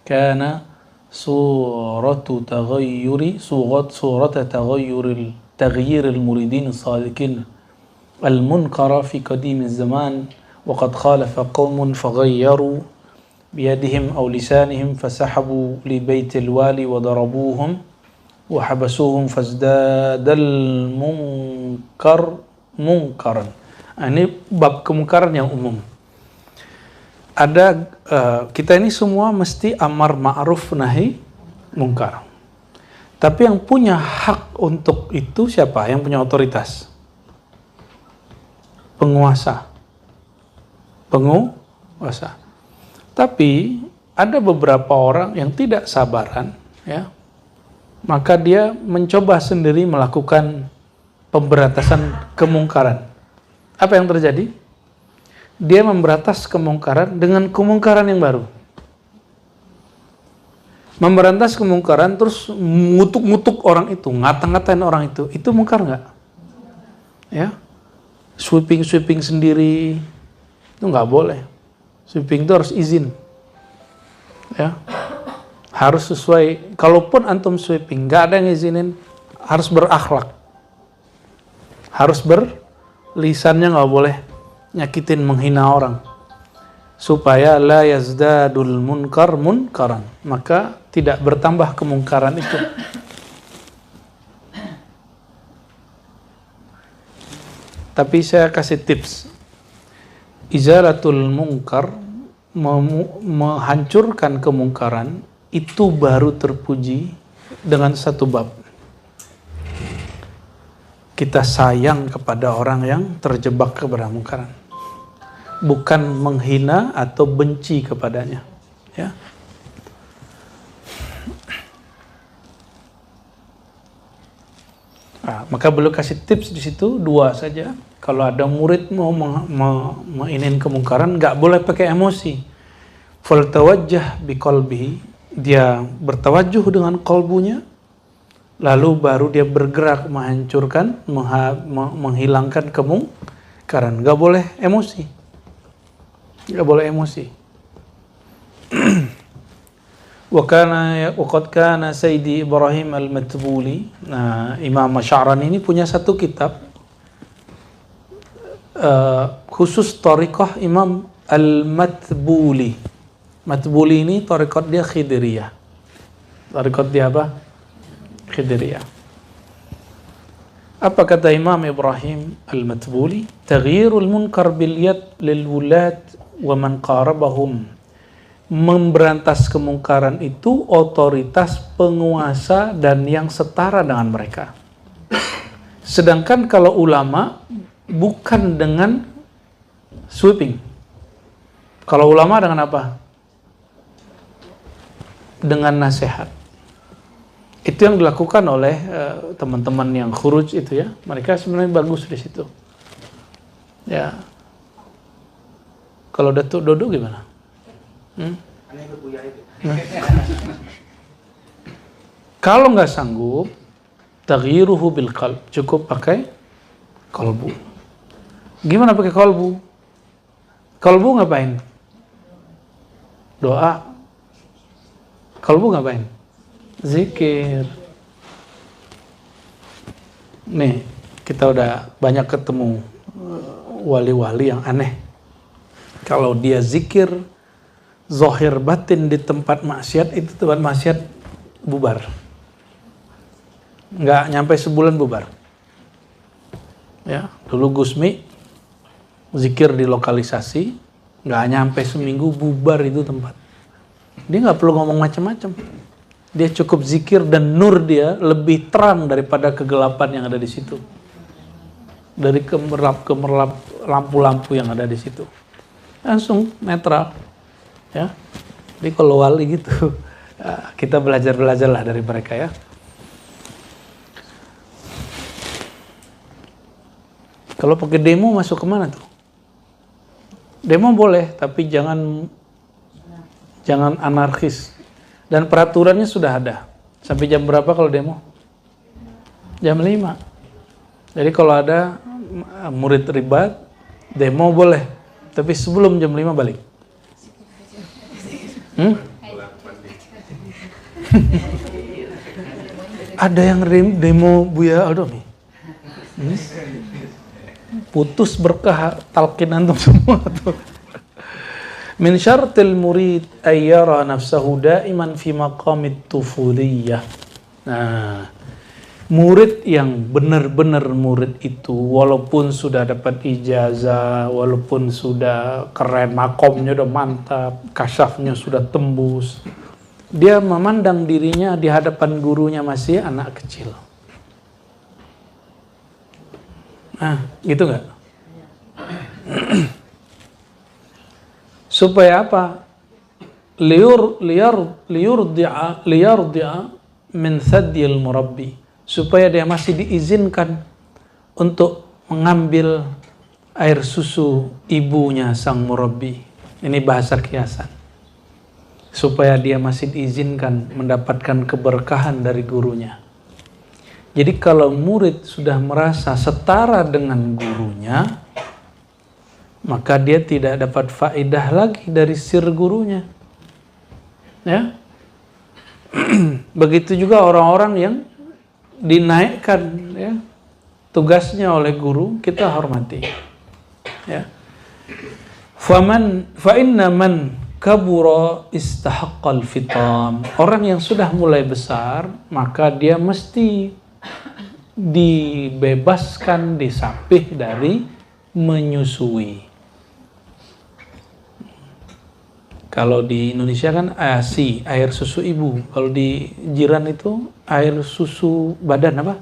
كان صورة تغيير المريدين الصادقين المنكر في قديم الزمان وقد خالف قوم فغيروا بيدهم أو لسانهم فسحبوا لبيت الوالي وضربوهم وحبسوهم فازداد المنكر منكرا. Ini bab kemungkaran yang umum. Ada kita ini semua mesti amar ma'ruf nahi mungkar. Tapi yang punya hak untuk itu siapa? Yang punya otoritas? Penguasa. Tapi ada beberapa orang yang tidak sabaran, ya, maka dia mencoba sendiri melakukan pemberantasan kemungkaran. Apa yang terjadi? Dia memberantas kemungkaran dengan kemungkaran yang baru. Memberantas kemungkaran terus ngutuk-ngutuk orang itu, ngata-ngatain orang itu mungkar nggak? Ya, sweeping sendiri. Itu nggak boleh. Sweeping itu harus izin. Ya. Harus sesuai. Kalaupun antum sweeping, nggak ada yang izinin, harus berakhlak. Harus lisannya nggak boleh nyakitin, menghina orang. Supaya la yazdadul munkar munkaran. Maka tidak bertambah kemungkaran itu. Tapi saya kasih tips. Izalatul munkar, menghancurkan kemungkaran, itu baru terpuji dengan satu bab. Kita sayang kepada orang yang terjebak kepada mungkaran. Bukan menghina atau benci kepadanya. Ya. Maka beliau kasih tips di situ 2 saja. Kalau ada murid mau mainin kemungkaran, nggak boleh pakai emosi. Faltawajjah biqalbihi, dia bertawajuh dengan kalbunya, lalu baru dia bergerak menghancurkan, menghilangkan kemungkaran. Nggak boleh emosi. Nggak boleh emosi. Waqad kana Sayyidi Ibrahim al-Matbuli. Nah, Imam Asy'arani ini punya satu kitab khusus thariqah Imam Al-Matbuli. Matbuli ini thariqat dia Khidiriyah. Thariqat dia apa? Khidiriyah. Apa kata Imam Ibrahim Al-Matbuli? Taghyirul munkar bil yad lil wulat wa man qarabahum. Memberantas kemungkaran itu otoritas penguasa dan yang setara dengan mereka. Sedangkan kalau ulama bukan dengan sweeping. Kalau ulama dengan apa? Dengan nasihat. Itu yang dilakukan oleh teman-teman yang khuruj itu ya. Mereka sebenarnya bagus di situ. Ya. Kalau Datuk Dodo gimana? Nah. Kalau nggak sanggup, taghyiruhu bil qalb. Cukup pakai kalbu. Gimana pakai kalbu? Kalbu ngapain? Doa. Kalbu ngapain? Zikir. Nih, kita udah banyak ketemu wali-wali yang aneh. Kalau dia zikir zahir batin di tempat maksiat, itu tempat maksiat bubar. Nggak nyampe sebulan bubar. Ya, dulu Gusmi zikir di lokalisasi, nggak nyampe seminggu bubar itu tempat. Dia nggak perlu ngomong macam-macam. Dia cukup zikir dan nur dia lebih terang daripada kegelapan yang ada di situ. Dari kemerlap lampu-lampu yang ada di situ. Langsung netral. Ya. Jadi kalau wali gitu, kita belajarlah dari mereka ya. Kalau pakai demo masuk kemana tuh? Demo boleh, tapi jangan anarkis. Dan peraturannya sudah ada. Sampai jam berapa kalau demo? Jam 5. Jadi kalau ada murid ribat, demo boleh. Tapi sebelum jam 5 balik. Ada yang demo Buya Aldo nih. Putus berkah talqin antum semua tuh. Min syartil murid ayyara nafsahu daiman fi maqamit tufuliyah. Nah, murid yang benar-benar murid itu walaupun sudah dapat ijazah, walaupun sudah keren, makomnya udah mantap, kasyafnya sudah tembus, dia memandang dirinya di hadapan gurunya masih anak kecil. Nah, gitu nggak? Supaya apa? Liyurdi'a min thadyil murabbi. Supaya dia masih diizinkan untuk mengambil air susu ibunya sang murabbi. Ini bahasa kiasan. Supaya dia masih diizinkan mendapatkan keberkahan dari gurunya. Jadi kalau murid sudah merasa setara dengan gurunya, maka dia tidak dapat faedah lagi dari sir gurunya. Ya. Begitu juga orang-orang yang dinaikkan ya, tugasnya oleh guru, kita hormati. Ya. Fa inna man kabura istahaqqal fitam. Orang yang sudah mulai besar, maka dia mesti dibebaskan, disapih dari menyusui. Kalau di Indonesia kan ASI, air susu ibu. Kalau di jiran itu air susu badan apa?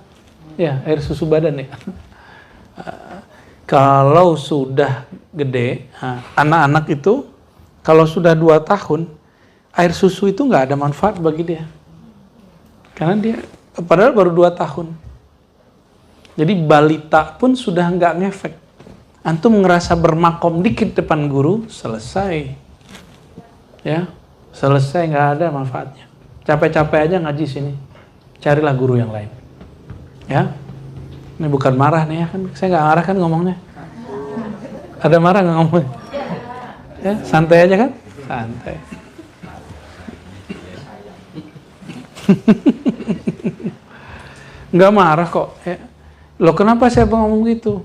Ya, air susu badan ya. Kalau sudah gede, anak-anak itu kalau sudah 2 tahun, air susu itu nggak ada manfaat bagi dia. Karena dia, padahal baru 2 tahun. Jadi balita pun sudah nggak ngefek. Antum ngerasa bermakom dikit depan guru, selesai. Ya, selesai, nggak ada manfaatnya. Capek-capek aja ngaji sini, carilah guru yang lain. Ya, ini bukan marah nih ya kan, saya nggak marah kan ngomongnya. Ada marah nggak ngomongnya? Ya, santai aja kan, santai. Nggak marah kok. Ya. Loh kenapa saya ngomong gitu?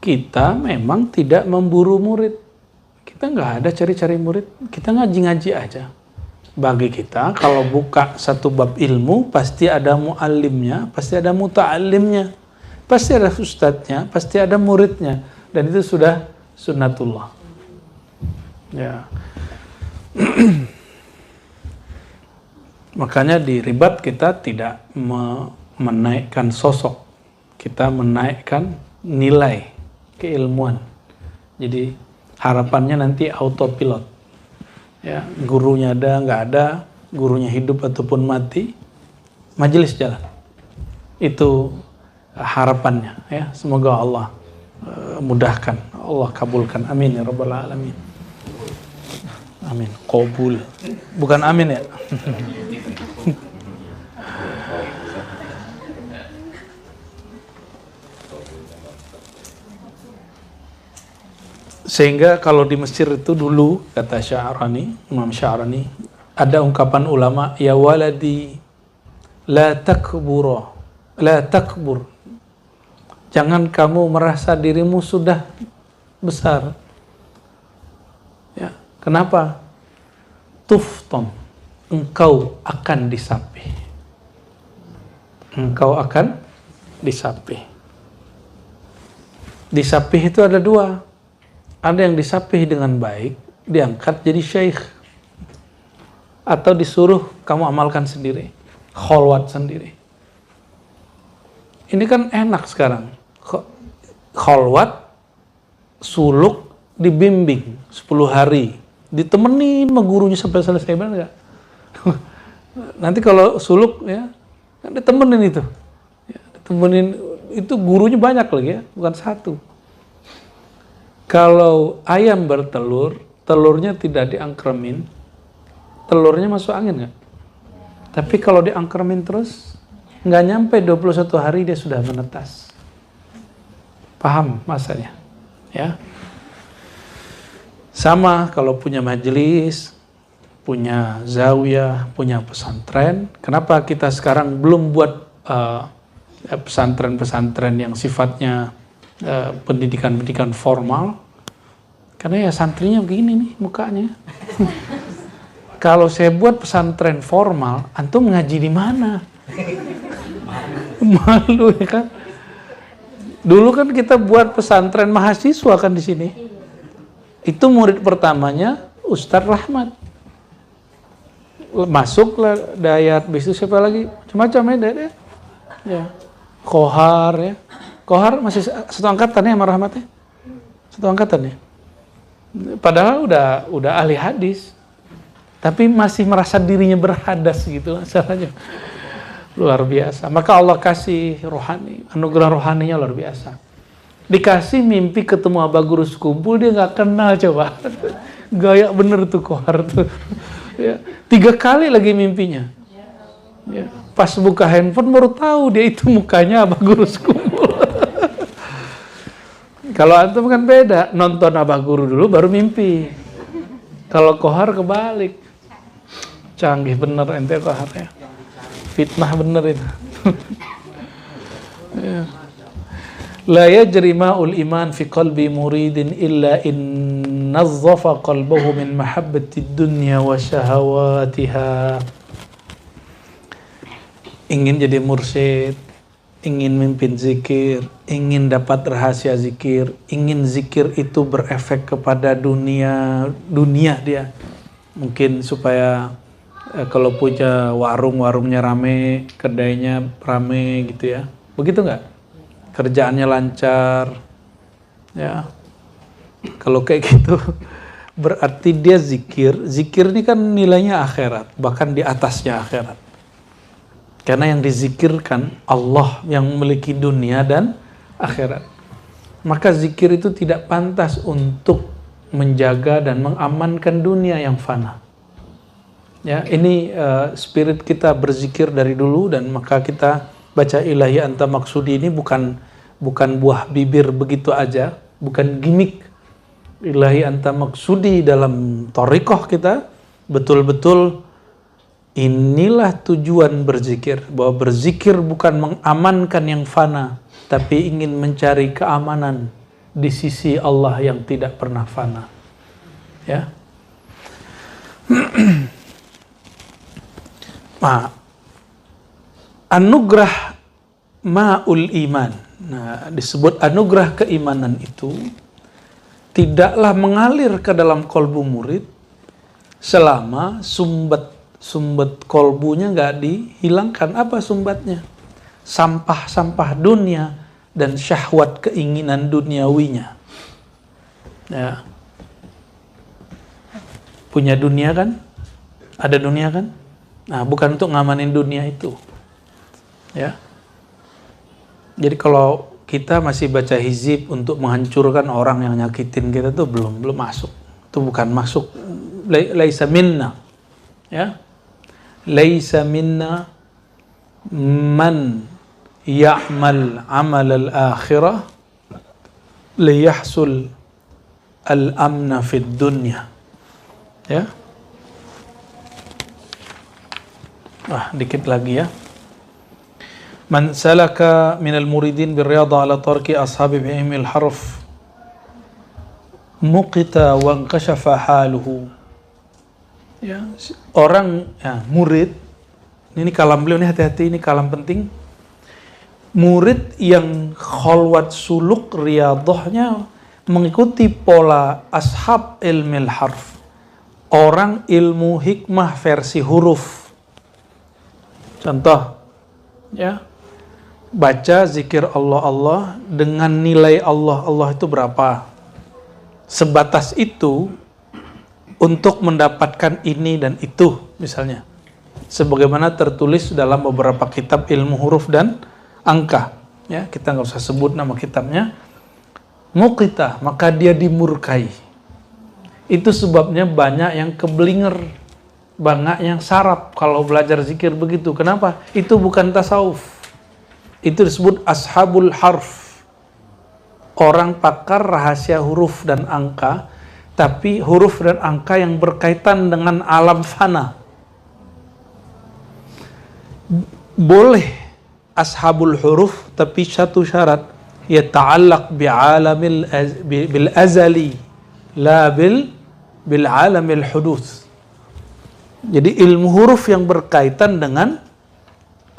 kita memang tidak memburu murid. Kita nggak ada cari-cari murid, kita ngaji-ngaji aja. Bagi kita, kalau buka satu bab ilmu, pasti ada muallimnya, pasti ada muta'allimnya, pasti ada ustadznya, pasti ada muridnya. Dan itu sudah sunnatullah. Ya. Makanya di ribat kita tidak menaikkan sosok, kita menaikkan nilai keilmuan. Jadi harapannya nanti autopilot. Ya, gurunya ada, nggak ada, gurunya hidup ataupun mati, majelis jalan. Itu harapannya. Ya, semoga Allah mudahkan, Allah kabulkan. Amin ya rabbal alamin. Amin. Qabul. Bukan amin ya. Sehingga kalau di Mesir itu dulu, kata Sya'rani, Imam Sya'rani, ada ungkapan ulama, ya waladi la takbur, la takbur. Jangan kamu merasa dirimu sudah besar. Ya, kenapa? Tuftam, engkau akan disapih. Engkau akan disapih. Disapih itu ada dua. Ada yang disapih dengan baik, diangkat jadi syekh. Atau disuruh kamu amalkan sendiri. Kholwat sendiri. Ini kan enak sekarang. Kholwat, suluk, dibimbing 10 hari. Ditemenin sama gurunya sampai selesai, benar nggak? Nanti kalau suluk, ya, kan ditemenin itu. Ya, ditemenin, itu gurunya banyak lagi ya, bukan satu. Kalau ayam bertelur, telurnya tidak diangkremin, telurnya masuk angin nggak? Tapi kalau diangkremin terus, nggak nyampe 21 hari dia sudah menetas. Paham masanya? Ya. Sama kalau punya majelis, punya zawiyah, punya pesantren. Kenapa kita sekarang belum buat pesantren-pesantren yang sifatnya pendidikan-pendidikan formal? Karena ya santrinya begini nih mukanya. Kalau saya buat pesantren formal, antum ngaji di mana? Malu ya kan? Dulu kan kita buat pesantren mahasiswa kan di sini. Itu murid pertamanya Ustadz Rahmat. Masuklah Dayat, bisnis siapa lagi? Macam-macam ya Dayat ya. Ya. Kohar ya. Kohar masih satu angkatan ya sama Rahmatnya? Satu angkatan ya? Padahal udah ahli hadis. Tapi masih merasa dirinya berhadas gitu masalahnya. Luar biasa. Maka Allah kasih rohani, anugerah rohaninya luar biasa. Dikasih mimpi ketemu Abah Guru sekumpul, dia nggak kenal coba. Gaya bener tuh Kohar tuh. Ya, 3 kali lagi mimpinya. Ya, pas buka handphone baru tahu dia itu mukanya Abah Guru sekumpul. Kalau antum kan beda, nonton Abah Guru dulu baru mimpi. Kalau Kohar kebalik. Canggih bener ente Kohar ya. Fitnah bener itu. Ya. La yajri ma'ul iman fi qalbi muridin illa in nazzafa qalbahu min mahabbatid dunya wa syahawatiha. Ingin jadi mursyid, ingin mimpin zikir, ingin dapat rahasia zikir, ingin zikir itu berefek kepada dunia dia. Mungkin supaya kalau punya warungnya rame, kedainya rame gitu ya. Begitu nggak? Kerjaannya lancar, ya. Kalau kayak gitu, berarti dia zikir. Zikir ini kan nilainya akhirat, bahkan di atasnya akhirat. Karena yang dizikirkan Allah yang memiliki dunia dan akhirat. Maka zikir itu tidak pantas untuk menjaga dan mengamankan dunia yang fana. Ya, ini spirit kita berzikir dari dulu, dan maka kita baca ilahi anta maksudi ini bukan buah bibir begitu aja, bukan gimmick. Ilahi anta maksudi dalam thariqah kita betul-betul inilah tujuan berzikir, bahwa berzikir bukan mengamankan yang fana, tapi ingin mencari keamanan di sisi Allah yang tidak pernah fana. Ya. Anugerah ma'ul iman. Nah, disebut anugerah keimanan itu tidaklah mengalir ke dalam kolbu murid selama sumbat kolbunya nggak dihilangkan. Apa sumbatnya? Sampah-sampah dunia dan syahwat keinginan duniawinya. Ya. Punya dunia kan? Ada dunia kan? Nah, bukan untuk ngamanin dunia itu. Ya. Jadi kalau kita masih baca hizib untuk menghancurkan orang yang nyakitin kita tuh belum masuk. Itu bukan masuk. Laisa minna. Ya. Laisa minna man ya'mal amal al-akhirah liyahsul al-amna fid dunya. Ya. Dikit lagi ya. Man salaka minal muridin birriyadha ala tarki ashabi bihimil harf muqita wa inkashafa haluhu. Ya, orang murid, ini kalam beliau, ini hati-hati, ini kalam penting. Murid yang khalwat suluk riyadhahnya mengikuti pola ashab ilmil harf, orang ilmu hikmah versi huruf. Contoh, ya, baca zikir Allah dengan nilai Allah itu berapa? Sebatas itu untuk mendapatkan ini dan itu, misalnya. Sebagaimana tertulis dalam beberapa kitab ilmu huruf dan angka. Ya, kita nggak usah sebut nama kitabnya. Muqita, maka dia dimurkai. Itu sebabnya banyak yang keblinger, banyak yang sarap kalau belajar zikir begitu. Kenapa? Itu bukan tasawuf. Itu disebut ashabul harf. Orang pakar rahasia huruf dan angka, tapi huruf dan angka yang berkaitan dengan alam fana. Boleh ashabul huruf, tapi satu syarat, yata'allaq bi'alamil bil azali, la bil alamil huduth. Jadi ilmu huruf yang berkaitan dengan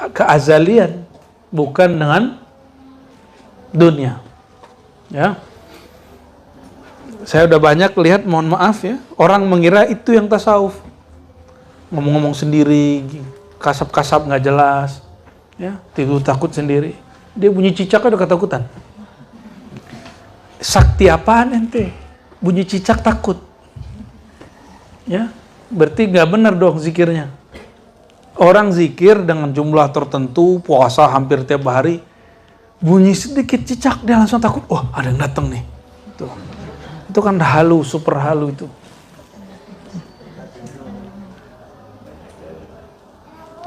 keazalian, bukan dengan dunia. Ya. Saya udah banyak lihat, mohon maaf ya, orang mengira itu yang tasawuf. Ngomong-ngomong sendiri, kasap-kasap nggak jelas, ya, tidur takut sendiri. Dia bunyi cicak udah ketakutan. Sakti apaan ente? Bunyi cicak takut. Ya, berarti nggak benar dong zikirnya. Orang zikir dengan jumlah tertentu, puasa hampir tiap hari, bunyi sedikit cicak dia langsung takut. Wah, ada yang datang nih. Itu kan halu, super halu itu.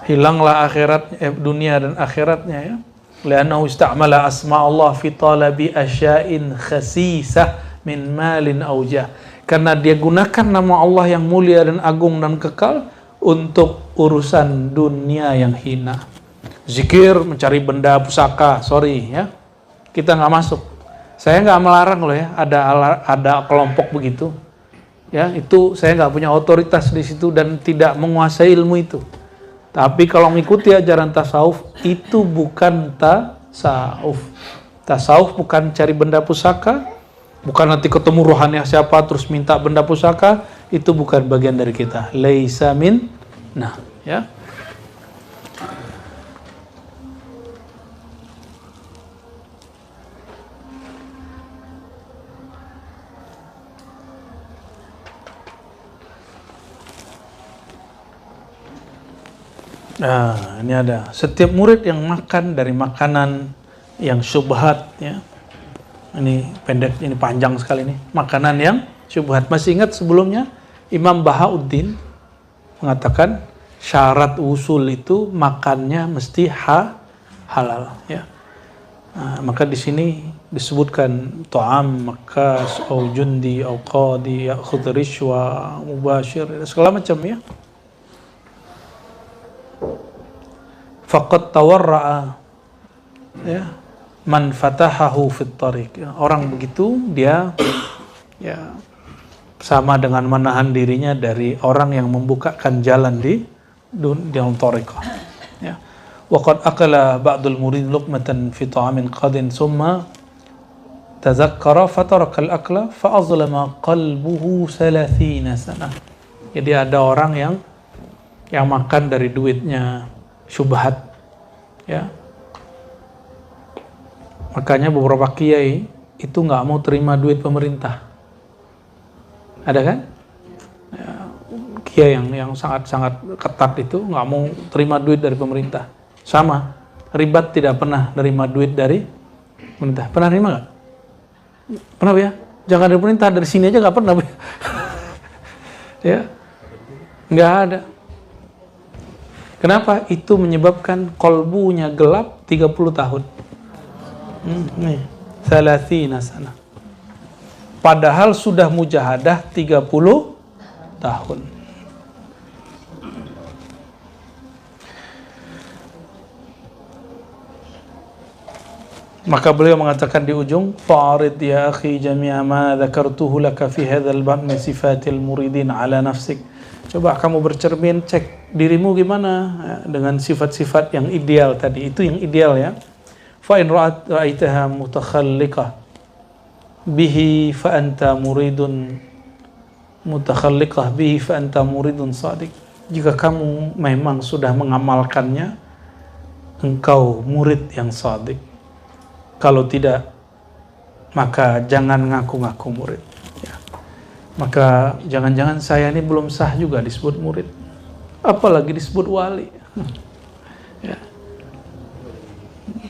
Hilanglah akhirat, dunia dan akhiratnya ya. Li'annahu ista'mala asma Allah fi talabi asya'in khasisah min malin aujah. Karena dia gunakan nama Allah yang mulia dan agung dan kekal untuk urusan dunia yang hina. Zikir mencari benda pusaka, sorry ya, kita nggak masuk. Saya nggak melarang loh ya, ada kelompok begitu. Ya, itu saya nggak punya otoritas di situ dan tidak menguasai ilmu itu. Tapi kalau mengikuti ajaran tasawuf, itu bukan tasawuf. Tasawuf bukan cari benda pusaka, bukan nanti ketemu rohani siapa terus minta benda pusaka, itu bukan bagian dari kita. Laisa min, ya. Nah, ini ada. Setiap murid yang makan dari makanan yang syubhat, ya. Ini pendek, ini panjang sekali nih. Makanan yang syubhat. Masih ingat sebelumnya Imam Bahauddin mengatakan syarat usul itu makannya mesti halal, ya. Nah, maka di sini disebutkan ta'am, makas, au jundi, au qadi, ya'khudh rishwa, mubashir, segala macam ya. Faqad tawarra'a, ya, man fatahahu fit tariq. Orang begitu dia ya sama dengan menahan dirinya dari orang yang membukakan jalan di dalam tariqah. Ya. Wa qad akala ba'dul murid luqmatan fi ta'amin qadin summa tazakkara fataraka al-akla fa azlama qalbuhu 30 sana. Jadi ada orang yang makan dari duitnya syubhat, ya. Makanya beberapa kiai itu nggak mau terima duit pemerintah. Ada kan? Ya, kiai yang sangat-sangat ketat itu nggak mau terima duit dari pemerintah. Sama, Ribat tidak pernah terima duit dari pemerintah. Pernah terima nggak? Pernah ya? Jangan dari pemerintah, dari sini aja nggak pernah. Ya, nggak ada. Kenapa? Itu menyebabkan kolbunya gelap 30 tahun. Nih, 30 sana. Padahal sudah mujahadah 30 tahun. Maka beliau mengatakan di ujung, fa'arid ya akhi jami'a ma dzakartuhu laka fi hadzal bab min sifatil muridin ala nafsik. Coba kamu bercermin, cek dirimu gimana dengan sifat-sifat yang ideal tadi. Itu yang ideal ya. Fa in ra'aitaha mutakhalliqah bihi fa anta muridun mutakhalliqah bihi fa anta muridun shadiq. Jika kamu memang sudah mengamalkannya, engkau murid yang shadiq. Kalau tidak, maka jangan ngaku-ngaku murid. Ya. Maka jangan-jangan saya ini belum sah juga disebut murid. Apalagi disebut wali. Ya.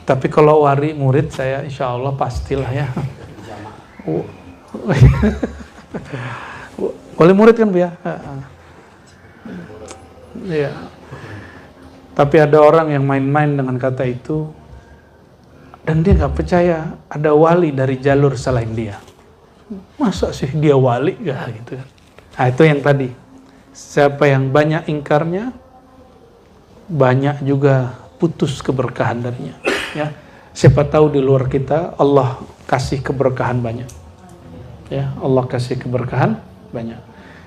Tapi kalau wali murid saya insya Allah pastilah ya. Wali murid kan Bu ya? Ya. Tapi ada orang yang main-main dengan kata itu. Dan dia nggak percaya ada wali dari jalur selain dia. Masa sih dia wali? Ya, gitu. Nah itu yang tadi. Siapa yang banyak ingkarnya, banyak juga putus keberkahan darinya. Ya, siapa tahu di luar kita Allah kasih keberkahan banyak. Ya, Allah kasih keberkahan banyak.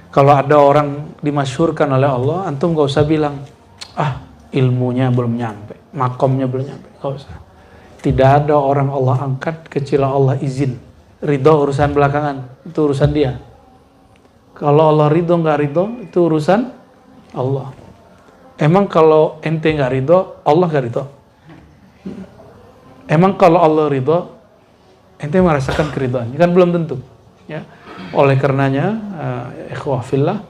Kalau ada orang dimasyhurkan oleh Allah, antum nggak usah bilang, ilmunya belum nyampe, makomnya belum nyampe, nggak usah. Tidak ada orang Allah angkat kecuali Allah izin. Ridho urusan belakangan, itu urusan dia. Kalau Allah ridho nggak ridho, itu urusan Allah. Emang kalau ente nggak ridho, Allah nggak ridho? Emang kalau Allah ridho, ente merasakan keridhaan? Kan belum tentu. Ya. Oleh karenanya, ikhwah fillah,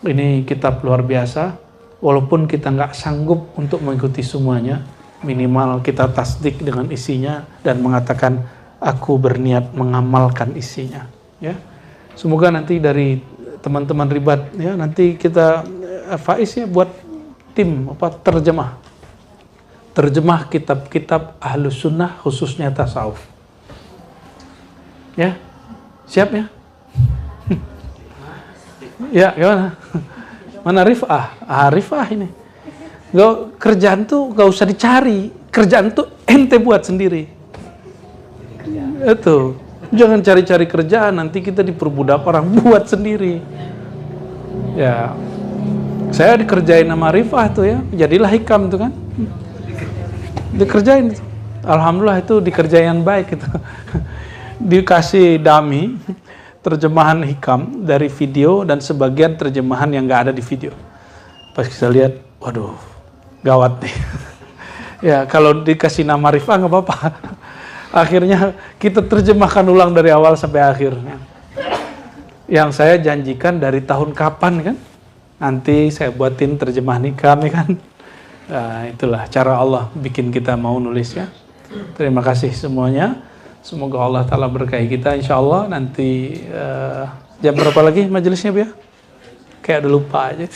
ini kitab luar biasa. Walaupun kita nggak sanggup untuk mengikuti semuanya, minimal kita tasdik dengan isinya dan mengatakan aku berniat mengamalkan isinya. Ya, semoga nanti dari teman-teman Ribat ya nanti kita Faiz ya buat tim terjemah kitab-kitab Ahlus Sunnah khususnya tasawuf. Ya, siap ya? Ya gimana? Mana Rifah? Rifah ini. Kerjaan tuh gak usah dicari, kerjaan tuh ente buat sendiri. Itu, jangan cari-cari kerjaan, nanti kita diperbudak orang, buat sendiri. Ya, saya dikerjain sama Rifah tuh ya, jadilah hikam tuh kan, dikerjain. Alhamdulillah itu dikerjain baik itu. Dikasih dummy terjemahan hikam dari video dan sebagian terjemahan yang nggak ada di video. Pas kita lihat, waduh. Gawat nih. Ya kalau dikasih nama Rifah nggak apa-apa. Akhirnya kita terjemahkan ulang dari awal sampai akhir. Yang saya janjikan dari tahun kapan kan? Nanti saya buatin terjemahan hikam ya kan? Nah, itulah cara Allah bikin kita mau nulis ya. Terima kasih semuanya. Semoga Allah Ta'ala berkahi kita. Insya Allah nanti jam berapa lagi majelisnya Bu ya? Kayak udah lupa aja.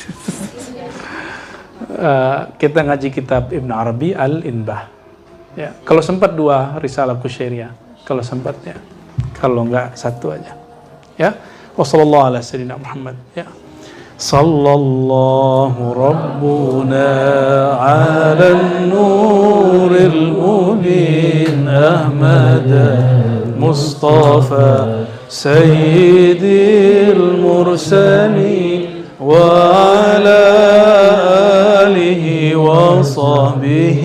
Kita ngaji kitab Ibn Arabi Al-Inbah. Ya, kalau sempat 2 risalah Kusyairiyah, kalau sempat ya. Kalau enggak 1 aja. Ya. Wassallallahu ala sayyidina Muhammad. Ya. صلى الله ربنا على النور المبين أحمد مصطفى سيد المرسلين وعلى آله وصحبه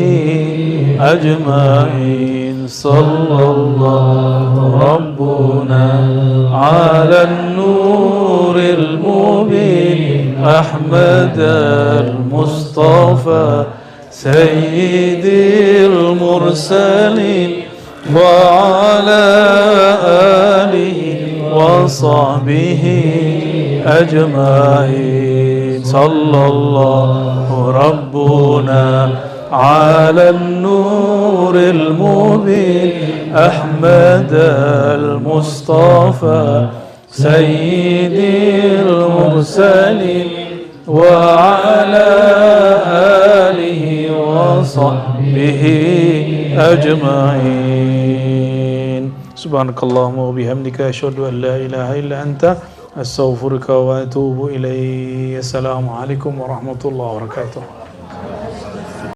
أجمعين صلى الله ربنا على النور المبين أحمد المصطفى سيد المرسلين وعلى آله وصحبه أجمعين صلى الله ربنا على النور المبين أحمد المصطفى سيد المرسلين وعلى آله وصحبه أجمعين سبحانك اللهم وبحمدك أشهد أن لا إله إلا أنت أستغفرك وأتوب إليك السلام عليكم ورحمة الله وبركاته